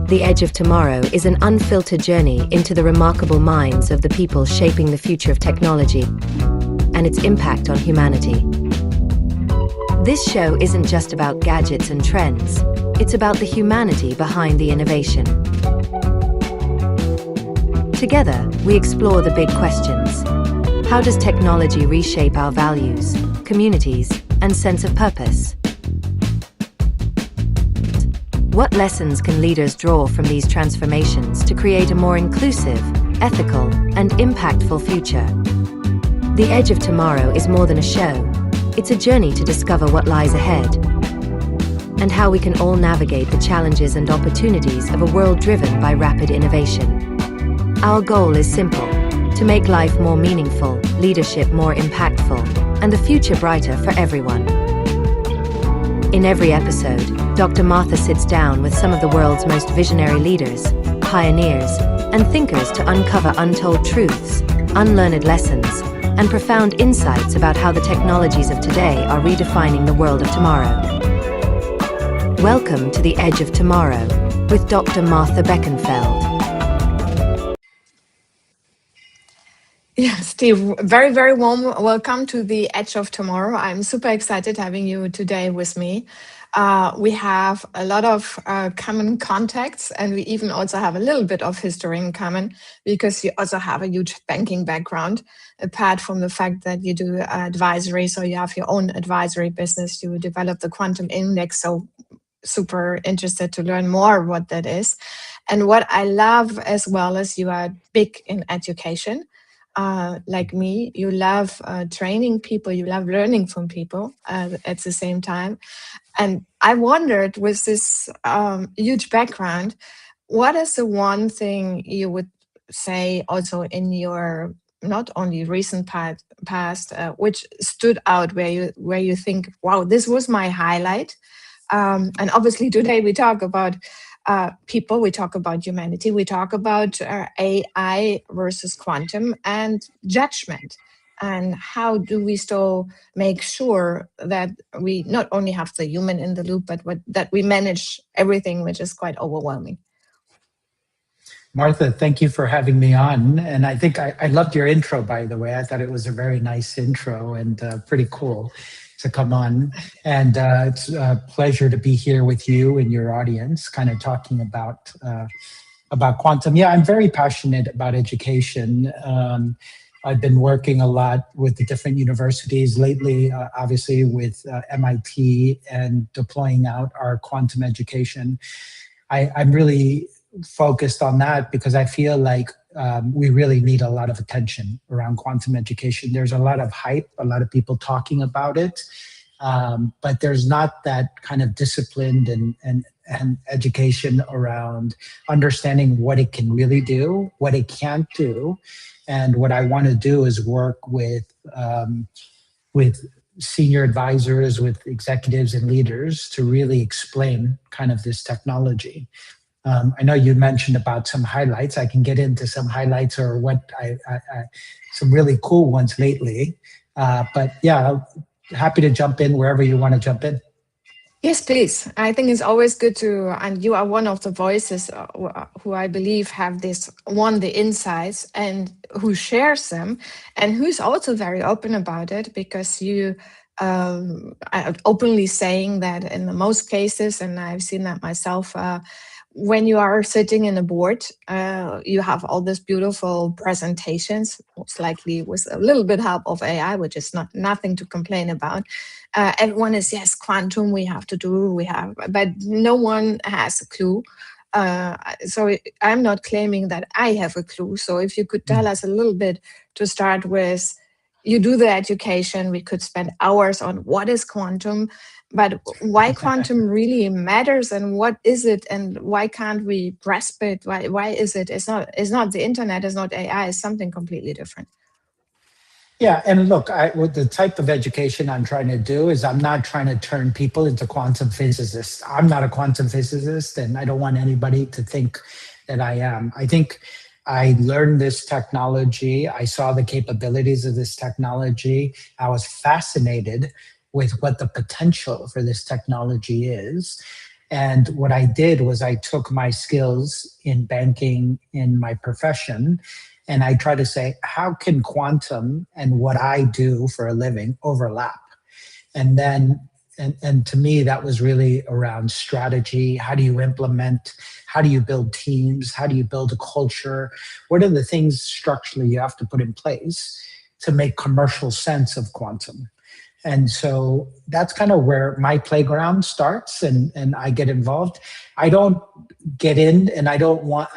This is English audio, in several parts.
The Edge of Tomorrow is an unfiltered journey into the remarkable minds of the people shaping the future of technology and its impact on humanity. This show isn't just about gadgets and trends, it's about the humanity behind the innovation. Together, we explore the big questions. How does technology reshape our values, communities, and sense of purpose? What lessons can leaders draw from these transformations to create a more inclusive, ethical, and impactful future? The Edge of Tomorrow is more than a show. It's a journey to discover what lies ahead and how we can all navigate the challenges and opportunities of a world driven by rapid innovation. Our goal is simple: to make life more meaningful, leadership more impactful, and the future brighter for everyone. In every episode, Dr. Martha sits down with some of the world's most visionary leaders, pioneers, and thinkers to uncover untold truths, unlearned lessons, and profound insights about how the technologies of today are redefining the world of tomorrow. Welcome to The Edge of Tomorrow with Dr. Martha Boeckenfeld. Yeah, Steve, very, very warm welcome to The Edge of Tomorrow. I'm super excited having you today with me. We have a lot of common contacts, and we even also have a little bit of history in common because you also have a huge banking background, apart from the fact that you do advisory. So you have your own advisory business. You develop the quantum index. So super interested to learn more what that is. And what I love as well is you are big in education. Like me, you love training people, you love learning from people at the same time. And I wondered, with this huge background, what is the one thing you would say also in your not only recent past, which stood out where you think, wow, this was my highlight? And obviously today we talk about people, we talk about humanity, we talk about AI versus quantum and judgment. And how do we still make sure that we not only have the human in the loop, but that we manage everything, which is quite overwhelming. Martha, thank you for having me on. And I think I loved your intro, by the way. I thought it was a very nice intro and pretty cool to come on. And it's a pleasure to be here with you and your audience, kind of talking about quantum. Yeah, I'm very passionate about education. I've been working a lot with the different universities lately, obviously with MIT and deploying out our quantum education. I'm really focused on that because I feel like we really need a lot of attention around quantum education. There's a lot of hype, a lot of people talking about it, but there's not that kind of disciplined and education around understanding what it can really do, what it can't do. And what I want to do is work with senior advisors, with executives and leaders to really explain kind of this technology. I know you mentioned about some highlights. I can get into some highlights or what some really cool ones lately. But yeah, happy to jump in wherever you want to jump in. Yes, please. I think it's always good to, and you are one of the voices who I believe have the insights and who shares them, and who's also very open about it, because you are openly saying that in the most cases, and I've seen that myself, when you are sitting in a board, you have all these beautiful presentations, most likely with a little bit help of AI, which is nothing to complain about. Everyone is, yes, quantum, we have to do, but no one has a clue. So I'm not claiming that I have a clue. So if you could tell us a little bit to start with, you do the education, we could spend hours on what is quantum, but why quantum really matters and what is it and why can't we grasp it? Why is it? It's not the internet, it's not AI, it's something completely different. Yeah, and look, with the type of education I'm trying to do is I'm not trying to turn people into quantum physicists. I'm not a quantum physicist, and I don't want anybody to think that I am. I think I learned this technology. I saw the capabilities of this technology. I was fascinated with what the potential for this technology is. And what I did was I took my skills in banking in my profession, and I try to say, how can quantum and what I do for a living overlap? And then, and to me, that was really around strategy. How do you implement? How do you build teams? How do you build a culture? What are the things structurally you have to put in place to make commercial sense of quantum? And so that's kind of where my playground starts, and I get involved. I don't get in, and I don't want,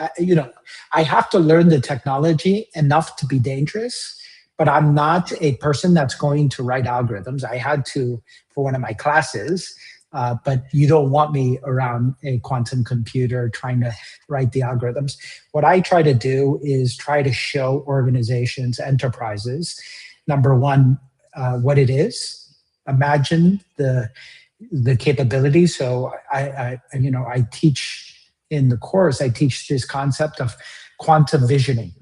I have to learn the technology enough to be dangerous, but I'm not a person that's going to write algorithms. I had to for one of my classes, but you don't want me around a quantum computer trying to write the algorithms. What I try to do is try to show organizations, enterprises, number one, what it is. Imagine the capability. So I teach in the course, I teach this concept of quantum visioning.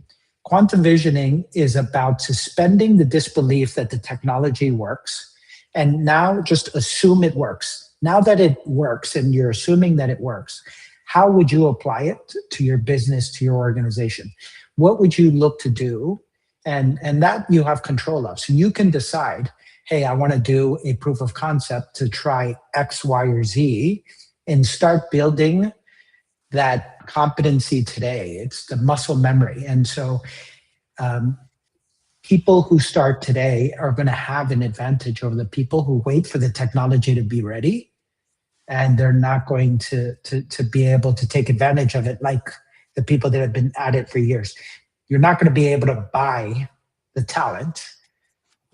Quantum visioning is about suspending the disbelief that the technology works, and now just assume it works. Now that it works and you're assuming that it works, how would you apply it to your business, to your organization? What would you look to do? And that you have control of. So you can decide, hey, I want to do a proof of concept to try X, Y, or Z, and start building that competency today. It's the muscle memory. And so people who start today are going to have an advantage over the people who wait for the technology to be ready, and they're not going to be able to take advantage of it like the people that have been at it for years. You're not going to be able to buy the talent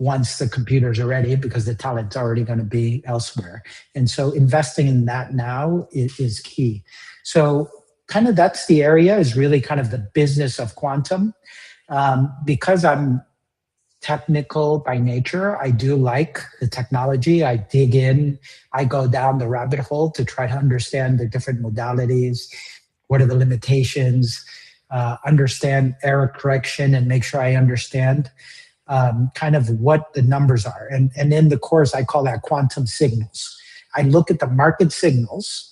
once the computers are ready, because the talent's already going to be elsewhere. And so investing in that now is key. So kind of that's the area, is really kind of the business of quantum. Because I'm technical by nature, I do like the technology. I dig in, I go down the rabbit hole to try to understand the different modalities, what are the limitations, understand error correction, and make sure I understand kind of what the numbers are. And in the course, I call that quantum signals. I look at the market signals,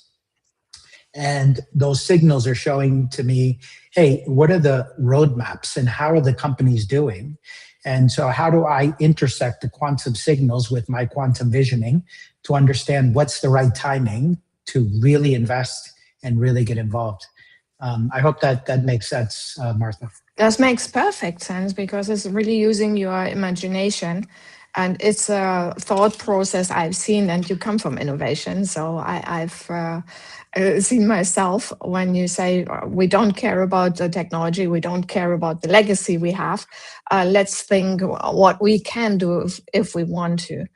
and those signals are showing to me, hey, what are the roadmaps and how are the companies doing? And so how do I intersect the quantum signals with my quantum visioning to understand what's the right timing to really invest and really get involved? I hope that makes sense, Martha. That makes perfect sense, because it's really using your imagination, and it's a thought process I've seen, and you come from innovation. So I've seen myself when you say we don't care about the technology, we don't care about the legacy we have. Let's think what we can do if we want to.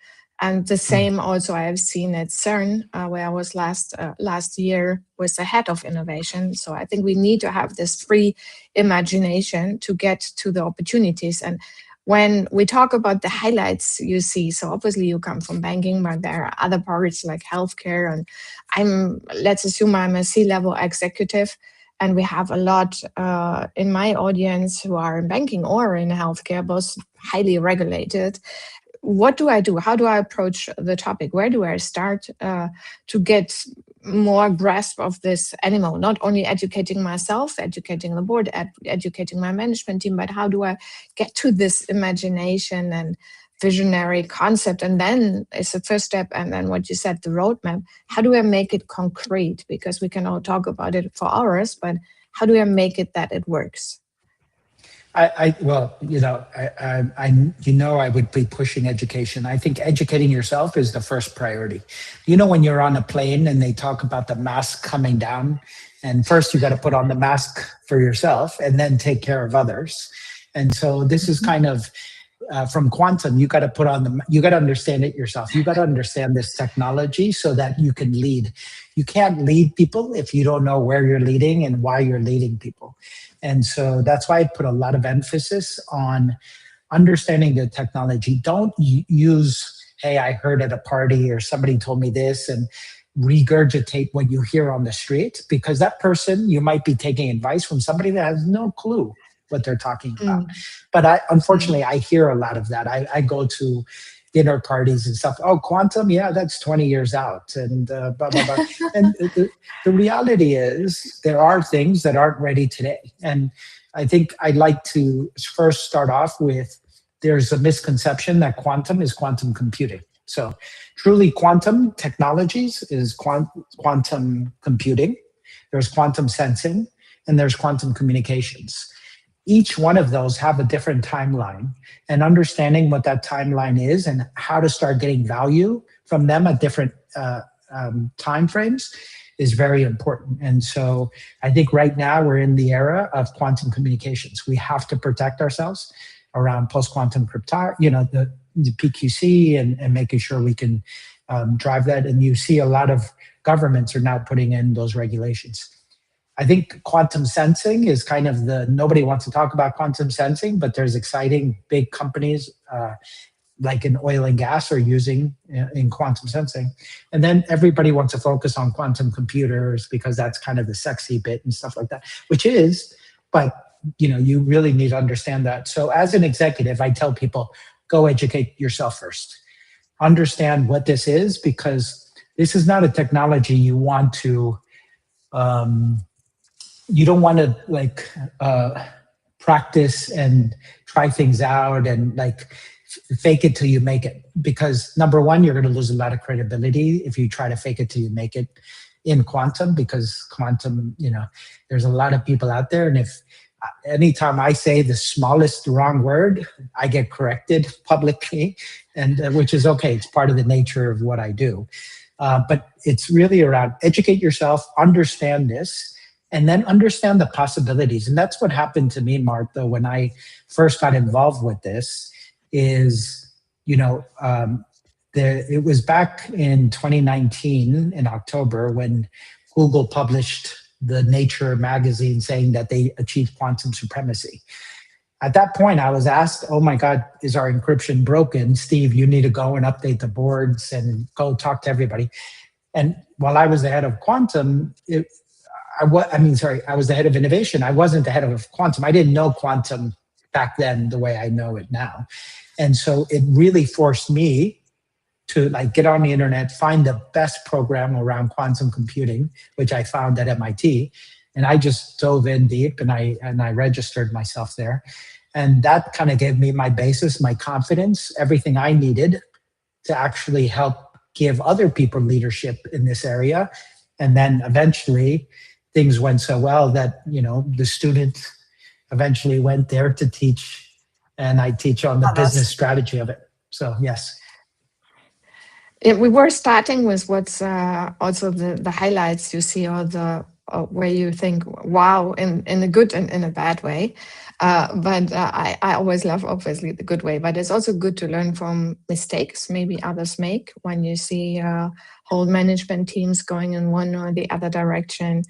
And the same also I have seen at CERN, where I was last year with the head of innovation. So I think we need to have this free imagination to get to the opportunities. And when we talk about the highlights you see, so obviously you come from banking, but there are other parts like healthcare, and let's assume I'm a C-level executive, and we have a lot in my audience who are in banking or in healthcare, both highly regulated. What do I do? How do I approach the topic? Where do I start to get more grasp of this animal? Not only educating myself, educating the board, educating my management team, but how do I get to this imagination and visionary concept? And then it's the first step. And then what you said, the roadmap. How do I make it concrete? Because we can all talk about it for hours, but how do I make it that it works? I would be pushing education. I think educating yourself is the first priority. When you're on a plane and they talk about the mask coming down, and first you got to put on the mask for yourself and then take care of others. And so this is kind of from quantum, you got to understand it yourself. You got to understand this technology so that you can lead. You can't lead people if you don't know where you're leading and why you're leading people. And so that's why I put a lot of emphasis on understanding the technology. Don't use, hey, I heard at a party or somebody told me this, and regurgitate what you hear on the street, because that person, you might be taking advice from somebody that has no clue what they're talking about. But unfortunately, I hear a lot of that. I go to dinner parties and stuff. Oh, quantum, yeah, that's 20 years out, and blah blah blah. And the reality is there are things that aren't ready today. And I think I'd like to first start off with, there's a misconception that quantum is quantum computing. So truly quantum technologies is quantum computing. There's quantum sensing, and there's quantum communications. Each one of those have a different timeline, and understanding what that timeline is and how to start getting value from them at different time frames is very important. And so I think right now we're in the era of quantum communications. We have to protect ourselves around post-quantum cryptography, the PQC, and making sure we can drive that. And you see a lot of governments are now putting in those regulations. I think quantum sensing is kind of nobody wants to talk about quantum sensing, but there's exciting big companies like in oil and gas are using in quantum sensing. And then everybody wants to focus on quantum computers because that's kind of the sexy bit and stuff like that, which is, but you really need to understand that. So as an executive, I tell people, go educate yourself first. Understand what this is, because this is not a technology you want to, you don't want to practice and try things out and fake it till you make it. Because number one, you're going to lose a lot of credibility if you try to fake it till you make it in quantum, because quantum, there's a lot of people out there. And if anytime I say the smallest wrong word, I get corrected publicly, and which is okay. It's part of the nature of what I do. But it's really around educate yourself, understand this, and then understand the possibilities. And that's what happened to me, Martha, when I first got involved with this is, it was back in 2019 in October when Google published the Nature magazine saying that they achieved quantum supremacy. At that point, I was asked, oh my God, is our encryption broken? Steve, you need to go and update the boards and go talk to everybody. And while I was the head of quantum, I was the head of innovation. I wasn't the head of quantum. I didn't know quantum back then the way I know it now. And so it really forced me to get on the internet, find the best program around quantum computing, which I found at MIT. And I just dove in deep and I registered myself there. And that kind of gave me my basis, my confidence, everything I needed to actually help give other people leadership in this area. And then eventually things went so well that, the student eventually went there to teach, and I teach on the business strategy of it. So, yes. We were starting with what's also the highlights you see, or where you think, wow, in a good and in a bad way. But I always love, obviously, the good way. But it's also good to learn from mistakes maybe others make when you see whole management teams going in one or the other direction,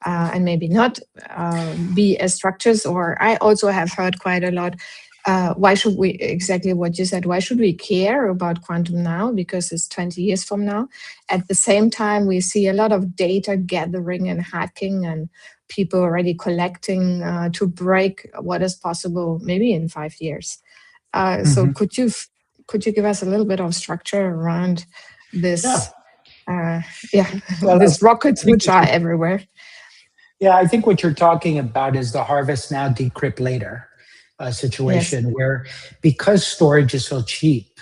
and maybe not be as structured. Or I also have heard quite a lot, why should we, exactly what you said, why should we care about quantum now? Because it's 20 years from now. At the same time, we see a lot of data gathering and hacking and people already collecting to break what is possible maybe in 5 years. So could you give us a little bit of structure around this? Well, these rockets which are everywhere. Yeah, I think what you're talking about is the harvest now, decrypt later situation, where because storage is so cheap,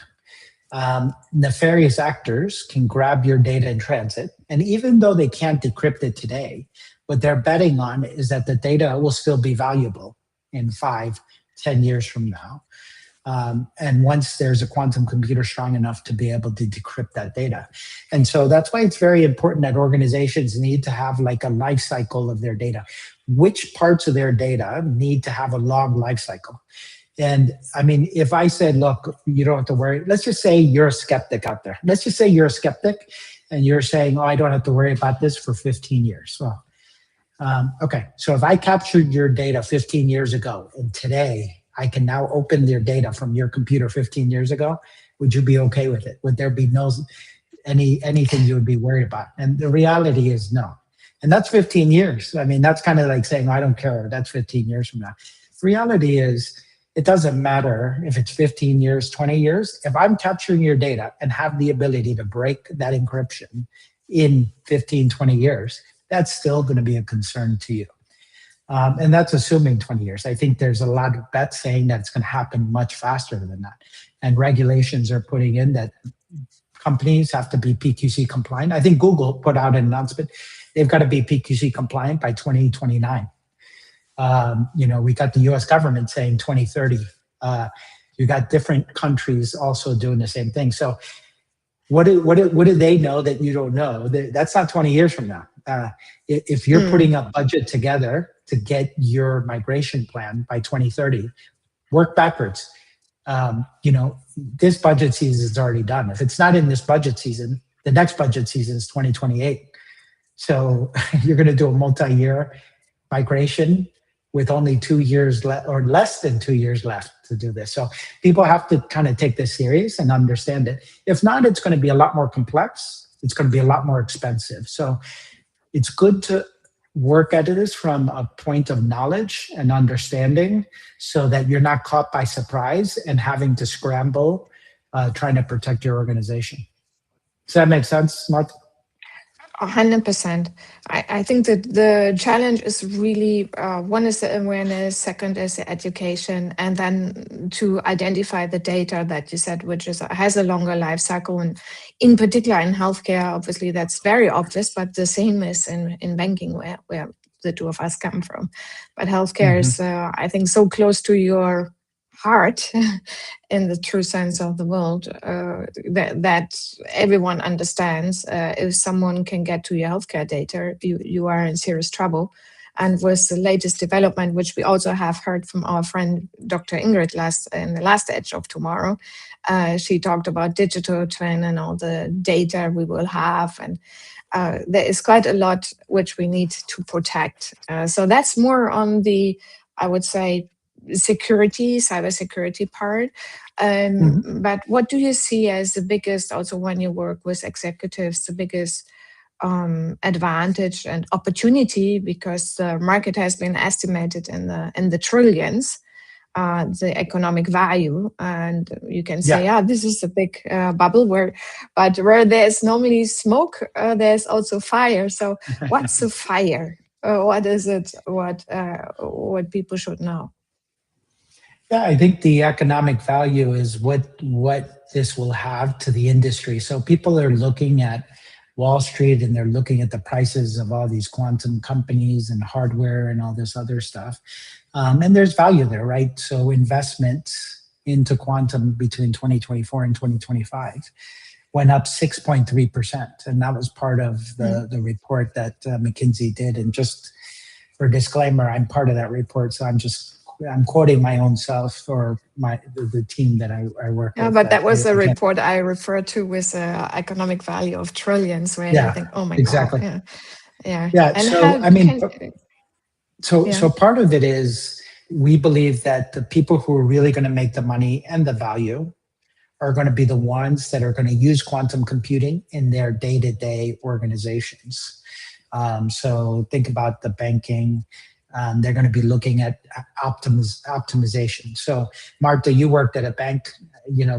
nefarious actors can grab your data in transit. And even though they can't decrypt it today, what they're betting on is that the data will still be valuable in 5-10 years from now. And once there's a quantum computer strong enough to be able to decrypt that data. And so that's why it's very important that organizations need to have a life cycle of their data. Which parts of their data need to have a long life cycle? And I mean, if I said, look, you don't have to worry, let's just say you're a skeptic out there. Let's just say you're a skeptic and you're saying, oh, I don't have to worry about this for 15 years. Well, okay. So if I captured your data 15 years ago and today I can now open your data from your computer 15 years ago, would you be okay with it? Would there be anything you would be worried about? And the reality is no. And that's 15 years. I mean, that's kind of like saying, I don't care. That's 15 years from now. The reality is it doesn't matter if it's 15 years, 20 years. If I'm capturing your data and have the ability to break that encryption in 15, 20 years, that's still going to be a concern to you. And that's assuming 20 years. I think there's a lot of bets saying that it's going to happen much faster than that. And regulations are putting in that companies have to be PQC compliant. I think Google put out an announcement. They've got to be PQC compliant by 2029. We got the US government saying 2030. You got different countries also doing the same thing. So what do they know that you don't know? That's not 20 years from now. If you're putting a budget together to get your migration plan by 2030, work backwards. This budget season is already done. If it's not in this budget season, the next budget season is 2028. So you're going to do a multi-year migration with only 2 years left, or less than 2 years left to do this. So people have to kind of take this serious and understand it. If not, it's going to be a lot more complex. It's going to be a lot more expensive. So it's good to work at this from a point of knowledge and understanding so that you're not caught by surprise and having to scramble trying to protect your organization. Does that make sense, Martha? 100%. I think that the challenge is really, one is the awareness, second is the education, and then to identify the data that you said, which has a longer life cycle. And in particular in healthcare, obviously that's very obvious, but the same is in banking where the two of us come from. But healthcare is, I think, so close to your heart in the true sense of the word, that everyone understands. If someone can get to your healthcare data, you are in serious trouble. And with the latest development, which we also have heard from our friend Dr. Ingrid in the last Edge of Tomorrow, she talked about digital twin and all the data we will have, and there is quite a lot which we need to protect. So that's more on the, I would say, cybersecurity part. But what do you see as the biggest, also when you work with executives, the biggest advantage and opportunity, because the market has been estimated in the trillions, the economic value, and you can say, this is a big bubble but where there's normally smoke, there's also fire. So what's the fire? What is it? What people should know? Yeah, I think the economic value is what this will have to the industry. So people are looking at Wall Street and they're looking at the prices of all these quantum companies and hardware and all this other stuff. And there's value there, right? So investments into quantum between 2024 and 2025 went up 6.3%. And that was part of the report that McKinsey did. And just for disclaimer, I'm part of that report. So I'm quoting my own self or the team that I work with. But that was a report I referred to with economic value of trillions, where you think, oh my God. Yeah. And so part of it is we believe that the people who are really going to make the money and the value are going to be the ones that are going to use quantum computing in their day-to-day organizations. So think about the banking. They're going to be looking at optimization. So, Martha, you worked at a bank.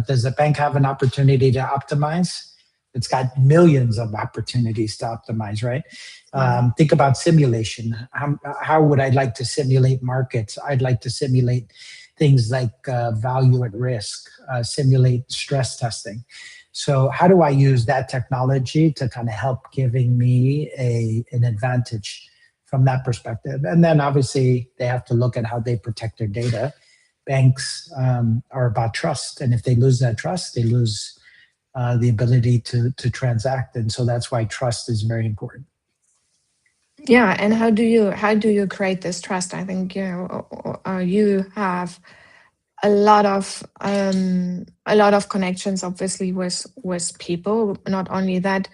Does the bank have an opportunity to optimize? It's got millions of opportunities to optimize, right? Think about simulation. How would I like to simulate markets? I'd like to simulate things like value at risk, simulate stress testing. So how do I use that technology to kind of help giving me an advantage from that perspective? And then obviously they have to look at how they protect their data. Banks are about trust. And if they lose that trust, they lose the ability to transact. And so that's why trust is very important. Yeah. And how do you create this trust? I think, you have a lot of connections, obviously, with people. Not only that,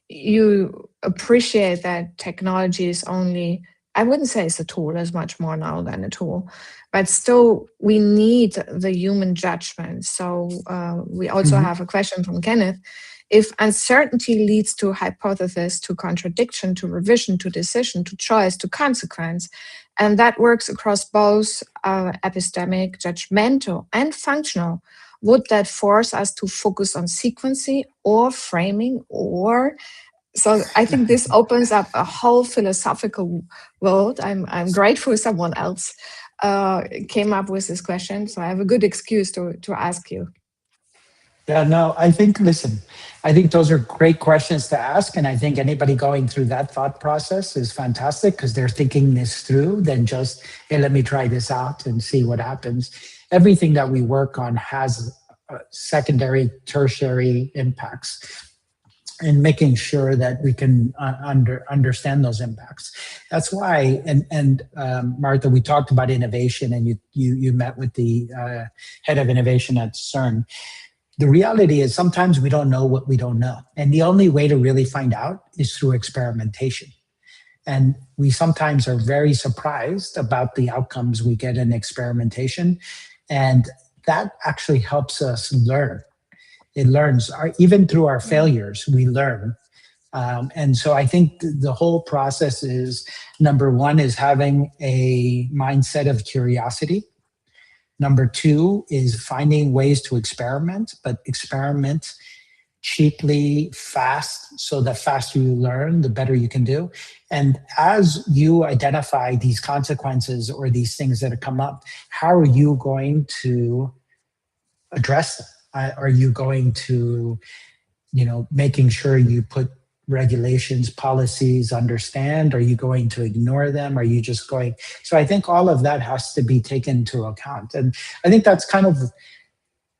you appreciate that technology is only, I wouldn't say it's a tool, it's much more now than a tool, but still we need the human judgment. So we also have a question from Kenneth. If uncertainty leads to hypothesis, to contradiction, to revision, to decision, to choice, to consequence, and that works across both epistemic, judgmental, and functional, would that force us to focus on sequencing or framing or so I think this opens up a whole philosophical world. I'm grateful someone else came up with this question, so I have a good excuse to ask you. Yeah, no, I think, listen, I think those are great questions to ask. And I think anybody going through that thought process is fantastic because they're thinking this through than just, hey, let me try this out and see what happens. Everything that we work on has secondary, tertiary impacts, and making sure that we can understand those impacts. That's why, and Martha, we talked about innovation, and you met with the head of innovation at CERN. The reality is sometimes we don't know what we don't know. And the only way to really find out is through experimentation. And we sometimes are very surprised about the outcomes we get in experimentation. And that actually helps us learn. It learns, even through our failures, we learn. And so I think the whole process is, number one is having a mindset of curiosity. Number two is finding ways to experiment, but experiment cheaply, fast, so the faster you learn, the better you can do. And as you identify these consequences or these things that have come up, how are you going to address them? Are you going to, making sure you put regulations, policies, understand? Are you going to ignore them? Are you just going? So I think all of that has to be taken into account. And I think that's kind of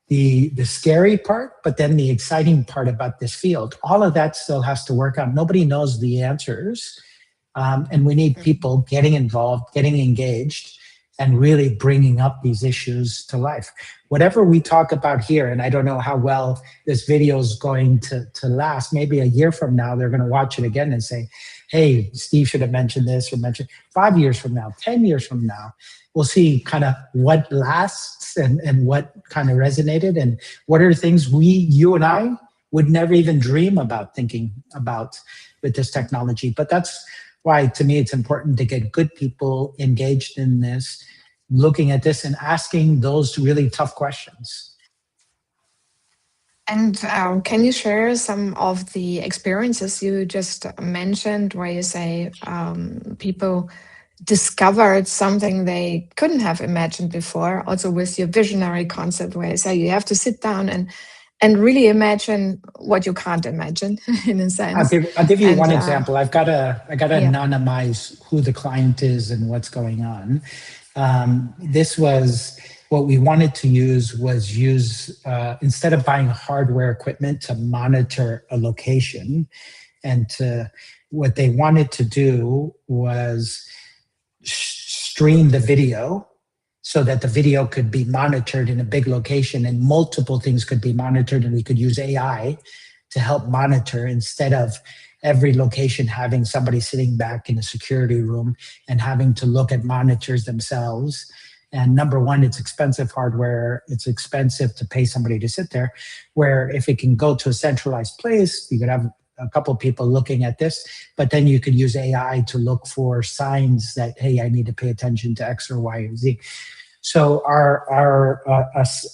the scary part, but then the exciting part about this field. All of that still has to work out. Nobody knows the answers. And we need people getting involved, getting engaged, and really bringing up these issues to life. Whatever we talk about here, and I don't know how well this video is going to last, maybe a year from now, they're going to watch it again and say, hey, Steve should have mentioned this or mentioned 5 years from now, 10 years from now. We'll see kind of what lasts and what kind of resonated and what are the things you and I would never even dream about thinking about with this technology. But that's why, to me, it's important to get good people engaged in this, looking at this and asking those really tough questions. And can you share some of the experiences you just mentioned where you say people discovered something they couldn't have imagined before, also with your visionary concept where you say you have to sit down and really imagine what you can't imagine in a sense. I'll give you one example. I got to anonymize who the client is and what's going on. This was what we wanted to use instead of buying hardware equipment to monitor a location, and what they wanted to do was stream the video so that the video could be monitored in a big location and multiple things could be monitored, and we could use AI to help monitor instead of every location having somebody sitting back in a security room and having to look at monitors themselves. And number one, it's expensive hardware. It's expensive to pay somebody to sit there, where if it can go to a centralized place, you could have a couple of people looking at this, but then you could use AI to look for signs that, hey, I need to pay attention to X or Y or Z. So our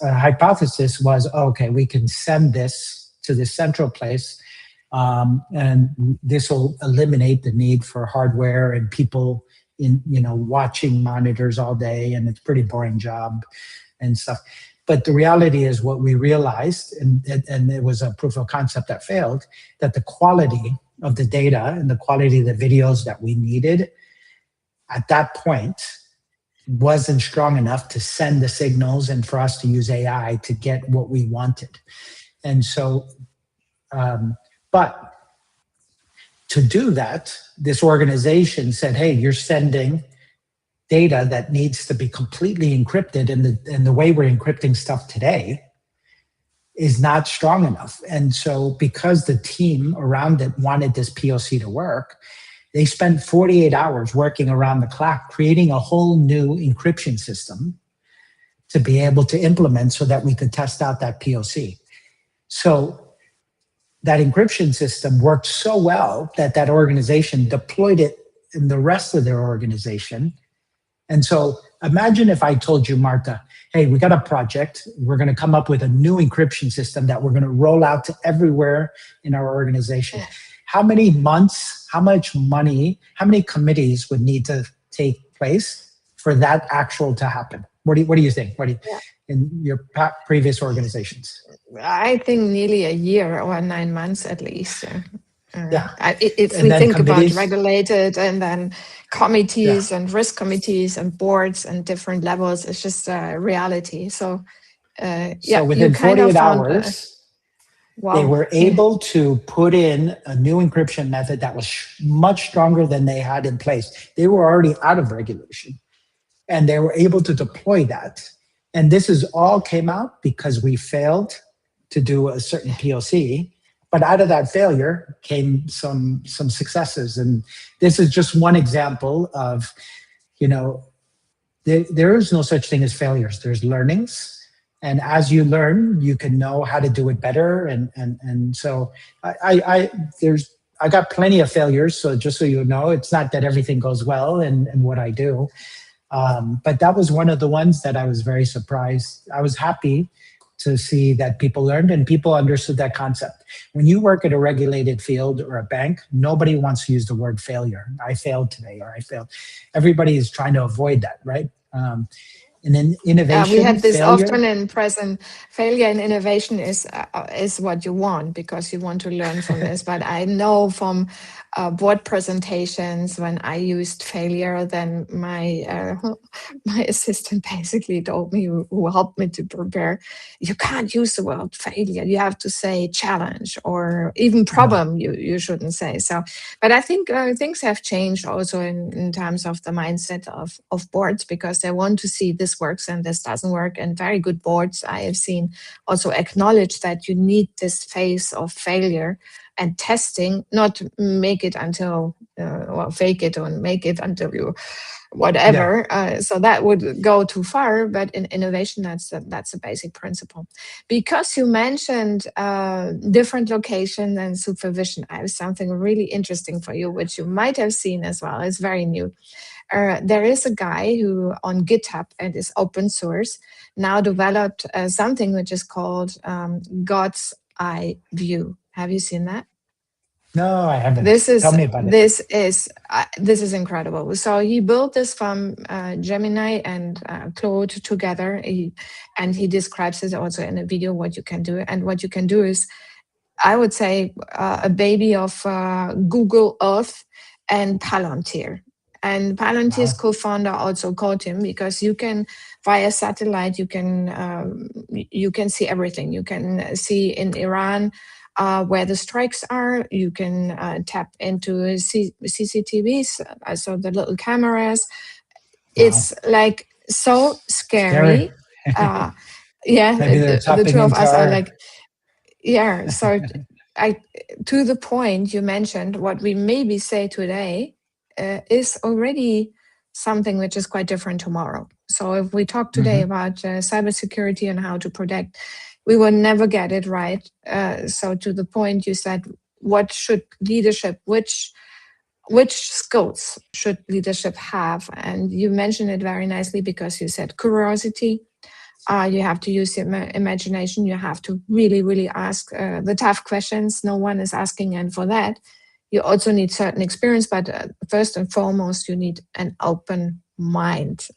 hypothesis was, okay, we can send this to this central place, and this will eliminate the need for hardware and people watching monitors all day, and it's a pretty boring job and stuff. But the reality is what we realized, and it was a proof of concept that failed, that the quality of the data and the quality of the videos that we needed at that point wasn't strong enough to send the signals and for us to use AI to get what we wanted. And so, but to do that, this organization said, hey, you're sending data that needs to be completely encrypted, and the way we're encrypting stuff today is not strong enough. And so because the team around it wanted this POC to work, they spent 48 hours working around the clock, creating a whole new encryption system to be able to implement so that we could test out that POC. So that encryption system worked so well that that organization deployed it in the rest of their organization. And so imagine if I told you, Marta, hey, we got a project. We're going to come up with a new encryption system that we're going to roll out to everywhere in our organization. How many months, how much money, how many committees would need to take place for that actual to happen? What do you think? In your previous organizations? I think nearly a year or 9 months at least. If And we then think about committees? regulated and then committees and risk committees and boards and different levels, it's just a reality. So, So you within kind of 48 found, hours, they wow. were able to put in a new encryption method that was much stronger than they had in place. They were already out of regulation, and they were able to deploy that. And this is all came out because we failed to do a certain POC. But out of that failure came some successes. And this is just one example of, there is no such thing as failures. There's learnings. And as you learn, you can know how to do it better. And so I got plenty of failures. So just so you know, it's not that everything goes well in what I do. But that was one of the ones that I was very surprised. I was happy to see that people learned and people understood that concept. When you work at a regulated field or a bank, nobody wants to use the word failure. I failed today, or I failed. Everybody is trying to avoid that, right? And then innovation, we have this failure. often in present. Failure and innovation is what you want because you want to learn from this. But I know from board presentations when I used failure, then my my assistant basically told me, who helped me to prepare, you can't use the word failure. You have to say challenge or even problem. You shouldn't say so. But I think things have changed also in terms of the mindset of boards, because they want to see this works and this doesn't work. And very good boards I have seen also acknowledge that you need this phase of failure and testing, not make it until, or fake it or make it until you whatever. So that would go too far. But in innovation, that's a basic principle. Because you mentioned different location and supervision, I have something really interesting for you, which you might have seen as well. It's very new. There is a guy who on GitHub, and is open source, now developed something which is called God's Eye View. Have you seen that? No, I haven't. Tell me about it. This is incredible. So he built this from Gemini and Claude together, and he describes it also in a video what you can do. And what you can do is, I would say, a baby of Google Earth and Palantir. And Palantir's co-founder also called him, because you can, via satellite, you can see everything. You can see in Iran where the strikes are. You can tap into CCTVs, so the little cameras. It's like so scary. Maybe they're the two of into us are like, so to the point you mentioned, what we maybe say today is already something which is quite different tomorrow. So if we talk today about cybersecurity and how to protect, we will never get it right. So to the point you said, what should leadership, which skills should leadership have? And you mentioned it very nicely, because you said curiosity. You have to use imagination. You have to really, really ask the tough questions no one is asking. And for that, you also need certain experience. But first and foremost, you need an open mind.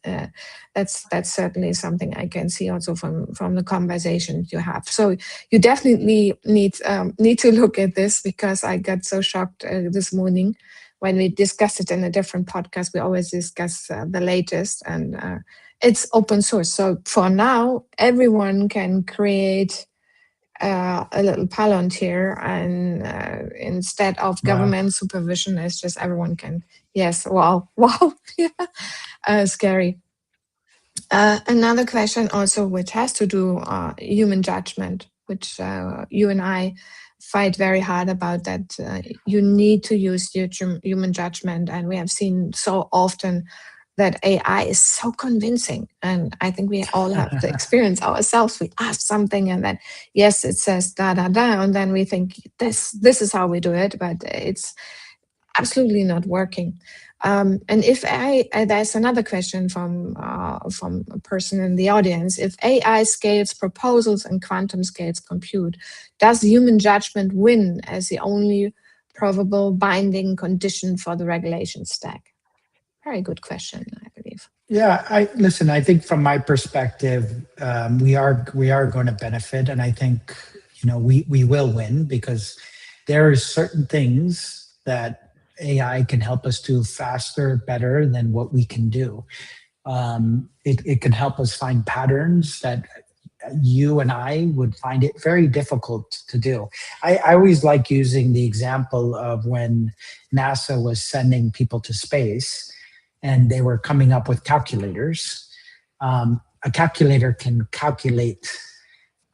That's certainly something I can see also from the conversations you have. So you definitely need to look at this, because I got so shocked this morning when we discussed it in a different podcast. We always discuss the latest, and it's open source. So for now, everyone can create a little Palantir, and instead of government supervision, it's just everyone can. Yes, wow, yeah, scary. Another question also, which has to do human judgment, which you and I fight very hard about, that you need to use your human judgment. And we have seen so often that AI is so convincing. And I think we all have the experience ourselves. We ask something and then, yes, it says da, da, da. And then we think this is how we do it, but it's absolutely not working. And if there's another question from a person in the audience. If AI scales proposals and quantum scales compute, does human judgment win as the only probable binding condition for the regulation stack? Very good question, I believe. Yeah, I think from my perspective, we are going to benefit, and I think we will win because there are certain things that AI can help us do faster, better than what we can do. It can help us find patterns that you and I would find it very difficult to do. I always like using the example of when NASA was sending people to space and they were coming up with calculators. A calculator can calculate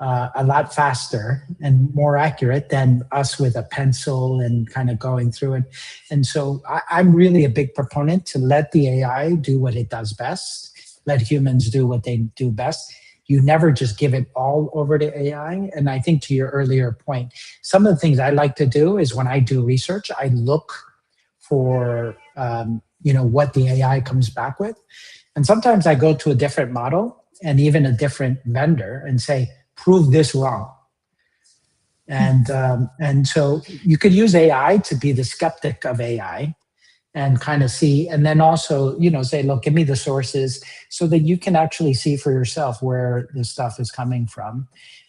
a lot faster and more accurate than us with a pencil and kind of going through it. And so I'm really a big proponent to let the AI do what it does best, let humans do what they do best. You never just give it all over to AI. And I think to your earlier point, some of the things I like to do is when I do research, I look for what the AI comes back with. And sometimes I go to a different model and even a different vendor and say, prove this wrong. And so you could use AI to be the skeptic of AI and kind of see, and then also, say, look, give me the sources so that you can actually see for yourself where the stuff is coming from.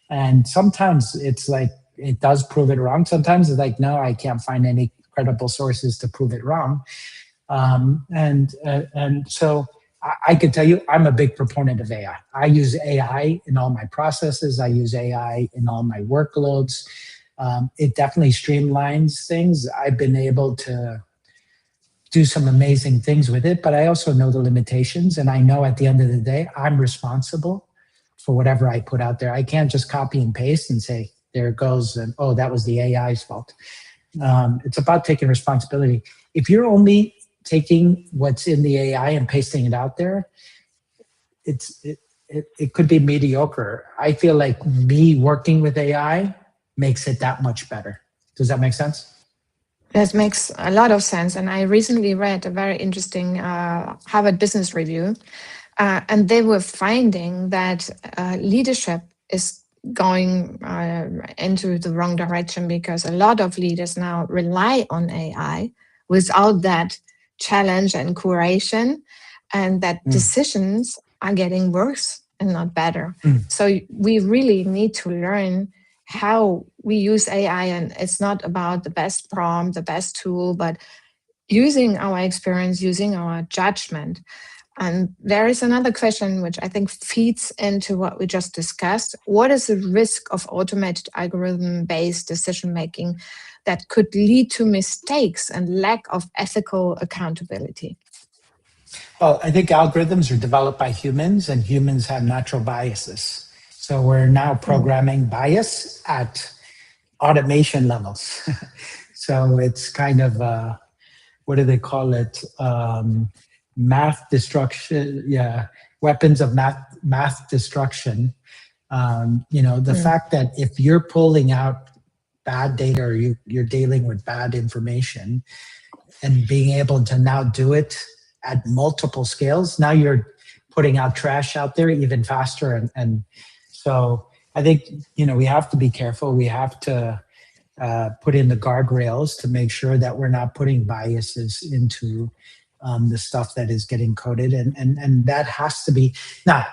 And sometimes it's like, it does prove it wrong. Sometimes it's like, no, I can't find any credible sources to prove it wrong. And so I can tell you, I'm a big proponent of AI. I use AI in all my processes. I use AI in all my workloads. It definitely streamlines things. I've been able to do some amazing things with it, but I also know the limitations. And I know at the end of the day, I'm responsible for whatever I put out there. I can't just copy and paste and say, there it goes, and oh, that was the AI's fault. It's about taking responsibility. If you're only taking what's in the AI and pasting it out there, it could be mediocre. I feel like me working with AI makes it that much better. Does that make sense? That makes a lot of sense. And I recently read a very interesting Harvard Business Review, and they were finding that leadership is going into the wrong direction because a lot of leaders now rely on AI without that challenge and curation, and that decisions are getting worse and not better. So we really need to learn how we use AI, and it's not about the best prompt, the best tool, but using our experience, using our judgment. And there is another question which I think feeds into what we just discussed. What is the risk of automated algorithm-based decision-making that could lead to mistakes and lack of ethical accountability? Well, I think algorithms are developed by humans, and humans have natural biases. So we're now programming bias at automation levels. So it's kind of, what do they call it? Math destruction, weapons of math destruction. The fact that if you're pulling out bad data or you're dealing with bad information and being able to now do it at multiple scales, now you're putting out trash out there even faster. And so I think, we have to be careful. We have to put in the guardrails to make sure that we're not putting biases into the stuff that is getting coded. And that has to be, now,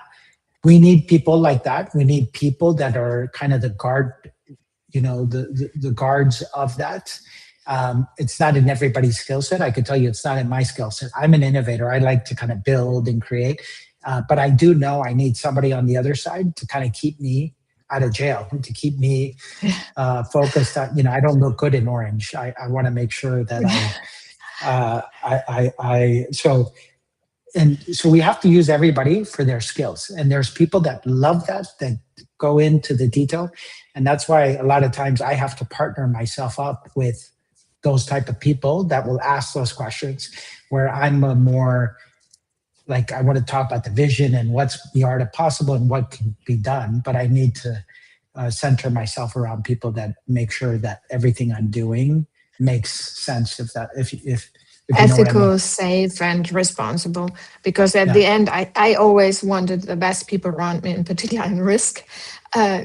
we need people like that. We need people that are kind of the guard, the guards of that. It's not in everybody's skill set. I could tell you it's not in my skill set. I'm an innovator. I like to kind of build and create. But I do know I need somebody on the other side to kind of keep me out of jail, to keep me focused on, I don't look good in orange. I want to make sure that so we have to use everybody for their skills. And there's people that love that go into the detail. And that's why a lot of times I have to partner myself up with those type of people that will ask those questions, where I'm a more like I want to talk about the vision and what's the art of possible and what can be done, but I need to center myself around people that make sure that everything I'm doing makes sense. If you know what I mean. Ethical, safe, and responsible. Because at Yeah. the end, I always wanted the best people around me, in particular in risk,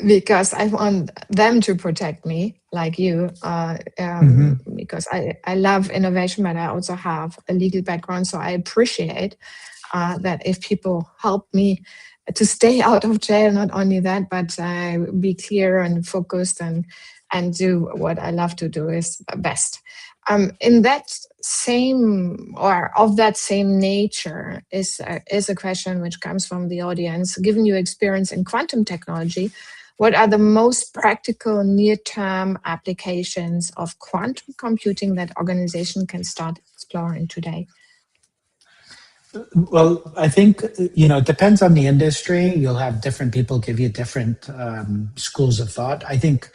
because I want them to protect me, like you, because I love innovation, but I also have a legal background. So I appreciate that if people help me to stay out of jail, not only that, but be clear and focused and do what I love to do is best. In that same or of that same nature is a question which comes from the audience. Given your experience in quantum technology, what are the most practical near-term applications of quantum computing that organization can start exploring today? Well, I think, it depends on the industry. You'll have different people give you different schools of thought. I think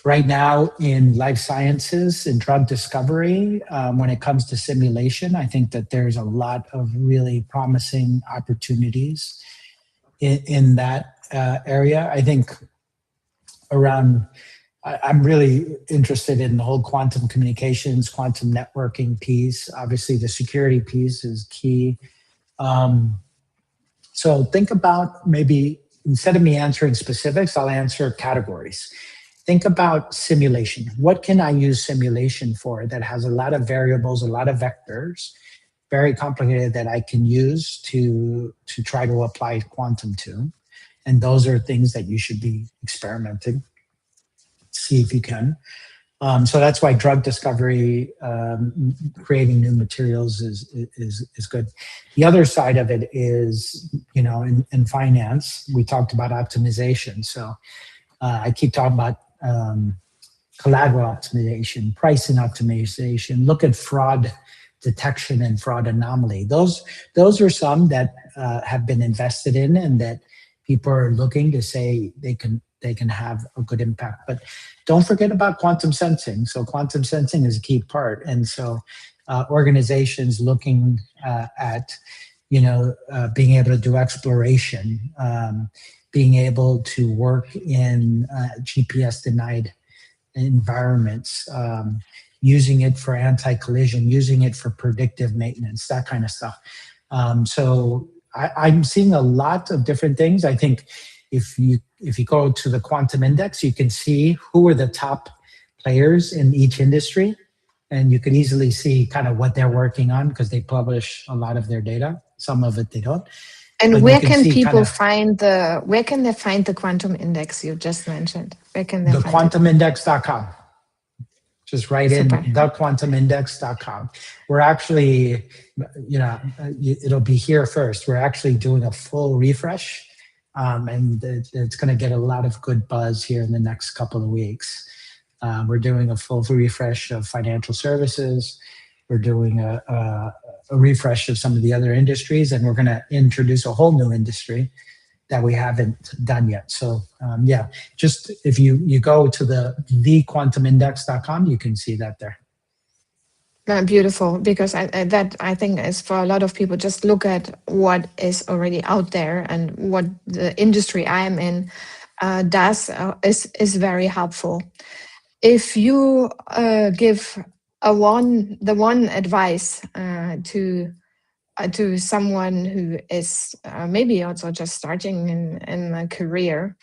right now in life sciences and drug discovery, when it comes to simulation, I think that there's a lot of really promising opportunities in that area. I think I'm really interested in the whole quantum communications, quantum networking piece. Obviously, the security piece is key. So think about, maybe instead of me answering specifics, I'll answer categories. Think about simulation. What can I use simulation for that has a lot of variables, a lot of vectors, very complicated, that I can use to try to apply quantum to? And those are things that you should be experimenting. See if you can. So that's why drug discovery, creating new materials is good. The other side of it is, in finance, we talked about optimization. So I keep talking about collateral optimization, pricing optimization. Look at fraud detection and fraud anomaly. Those are some that have been invested in and that people are looking to say they can have a good impact. But don't forget about quantum sensing. So quantum sensing is a key part. And so organizations looking at, being able to do exploration, being able to work in GPS denied environments, using it for anti-collision, using it for predictive maintenance, that kind of stuff. So I'm seeing a lot of different things. I think if you go to the quantum index, you can see who are the top players in each industry, and you could easily see kind of what they're working on because they publish a lot of their data. Some of it they don't. And But where you can can see people kind of where can they find the quantum index you just mentioned? Where can they find it? thequantumindex.com. Just write in Super. thequantumindex.com. We're actually, it'll be here first. We're actually doing a full refresh, and it's going to get a lot of good buzz here in the next couple of weeks. We're doing a full refresh of financial services. We're doing a refresh of some of the other industries, and we're going to introduce a whole new industry that we haven't done yet. So just if you go to thequantumindex.com, you can see that there. Beautiful, because I think is for a lot of people, just look at what is already out there and what the industry I am in does is very helpful. If you give the one advice to someone who is maybe also just starting in a career.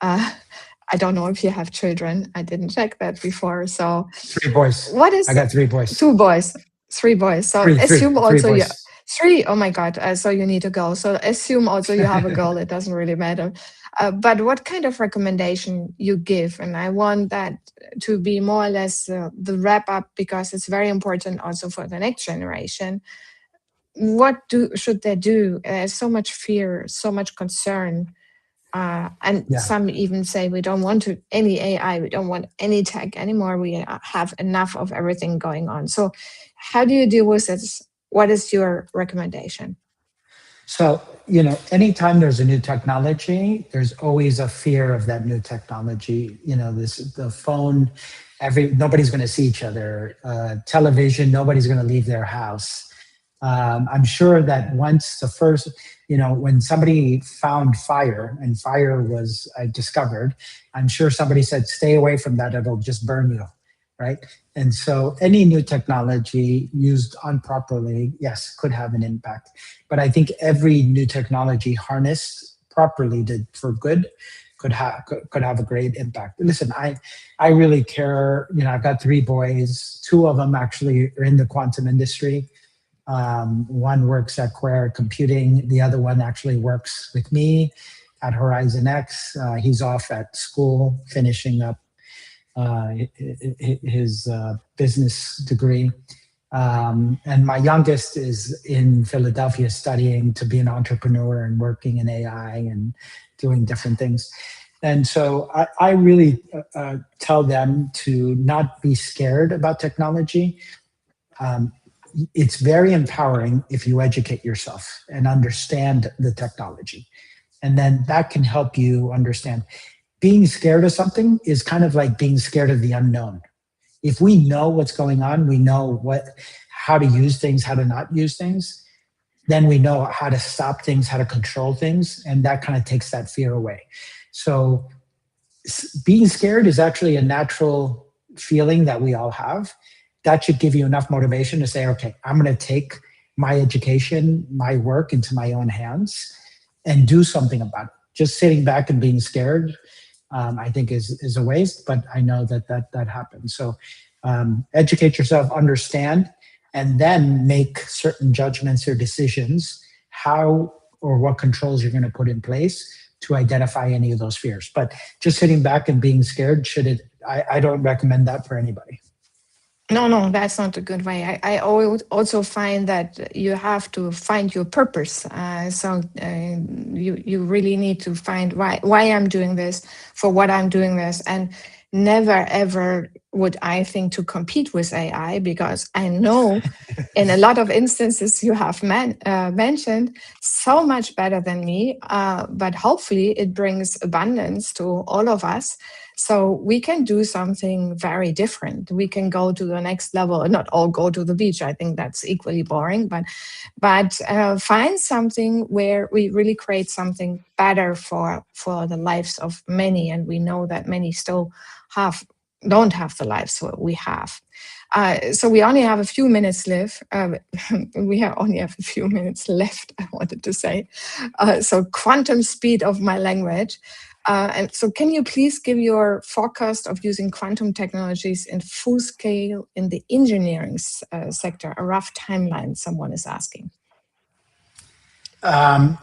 I don't know if you have children. I didn't check that before. So 3 boys. What is? I got 3 boys. 2 boys, 3 boys. So assume three also you boys. 3. Oh my God! So you need a girl. So assume also you have a girl. It doesn't really matter. But what kind of recommendation you give? And I want that to be more or less the wrap up, because it's very important also for the next generation. What should they do? There's so much fear, so much concern. Some even say we don't want any AI, we don't want any tech anymore. We have enough of everything going on. So how do you deal with this? What is your recommendation? So, anytime there's a new technology, there's always a fear of that new technology. The phone, nobody's going to see each other. Television, nobody's going to leave their house. I'm sure that once the first, when somebody found fire and fire was discovered, I'm sure somebody said, stay away from that, it'll just burn you, right? And so any new technology used improperly, yes, could have an impact. But I think every new technology harnessed properly for good could have a great impact. Listen, I really care. I've got 3 boys. 2 of them actually are in the quantum industry. One works at Quare Computing. The other one actually works with me at Horizon X. He's off at school finishing up his business degree. And my youngest is in Philadelphia studying to be an entrepreneur and working in AI and doing different things. And so I really tell them to not be scared about technology. It's very empowering if you educate yourself and understand the technology. And then that can help you understand. Being scared of something is kind of like being scared of the unknown. If we know what's going on, we know how to use things, how to not use things, then we know how to stop things, how to control things, and that kind of takes that fear away. So being scared is actually a natural feeling that we all have. That should give you enough motivation to say, okay, I'm going to take my education, my work into my own hands and do something about it. Just sitting back and being scared, I think is a waste, but I know that happens. So educate yourself, understand, and then make certain judgments or decisions, how or what controls you're going to put in place to identify any of those fears. But just sitting back and being scared, I don't recommend that for anybody. No, that's not a good way. I also find that you have to find your purpose. You really need to find why I'm doing this, for what I'm doing this, and never ever would I think to compete with AI, because I know in a lot of instances you have mentioned so much better than me, but hopefully it brings abundance to all of us. So we can do something very different. We can go to the next level, not all go to the beach. I think that's equally boring, but find something where we really create something better for the lives of many. And we know that many still don't have the lives we have. So we only have a few minutes left. Only have a few minutes left, I wanted to say. So quantum speed of my language. And so can you please give your forecast of using quantum technologies in full scale in the engineering sector, a rough timeline, someone is asking. That's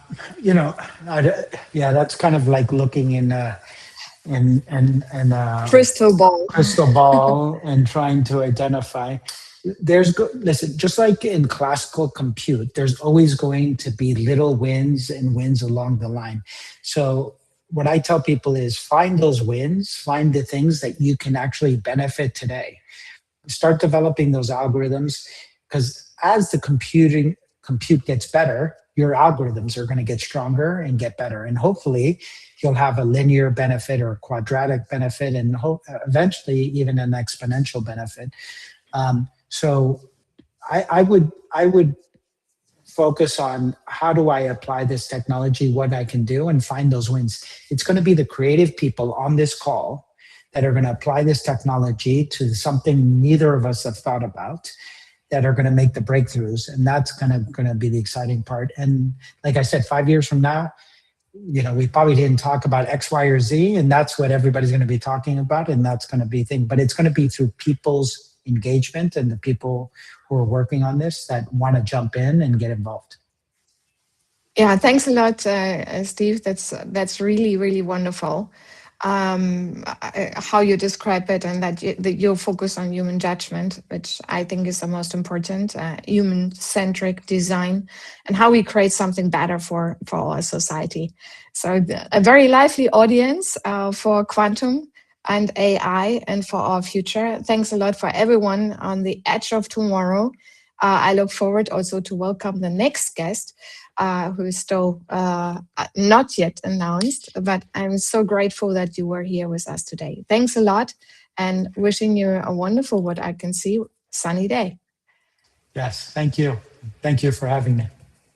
kind of like looking in crystal ball and trying to identify. Listen, just like in classical compute, there's always going to be little wins and wins along the line. So what I tell people is find those wins, find the things that you can actually benefit today. Start developing those algorithms, because as the compute gets better, your algorithms are going to get stronger and get better. And hopefully you'll have a linear benefit or a quadratic benefit, and eventually even an exponential benefit. So I would focus on how do I apply this technology, what I can do, and find those wins. It's going to be the creative people on this call that are going to apply this technology to something neither of us have thought about, that are going to make the breakthroughs. And that's going to be the exciting part. And like I said, 5 years from now, we probably didn't talk about X, Y, or Z, and that's what everybody's going to be talking about. And that's going to be thing, but it's going to be through people's engagement and the people who are working on this that want to jump in and get involved. Yeah, thanks a lot, Steve. That's really, really wonderful. How you describe it, and that you focus on human judgment, which I think is the most important, human-centric design, and how we create something better for our society. So a very lively audience for quantum and AI and for our future. Thanks a lot for everyone on the Edge of Tomorrow. I look forward also to welcome the next guest, who is still not yet announced, but I'm so grateful that you were here with us today. Thanks a lot, and wishing you a wonderful, what I can see, sunny day. Yes, thank you. Thank you for having me.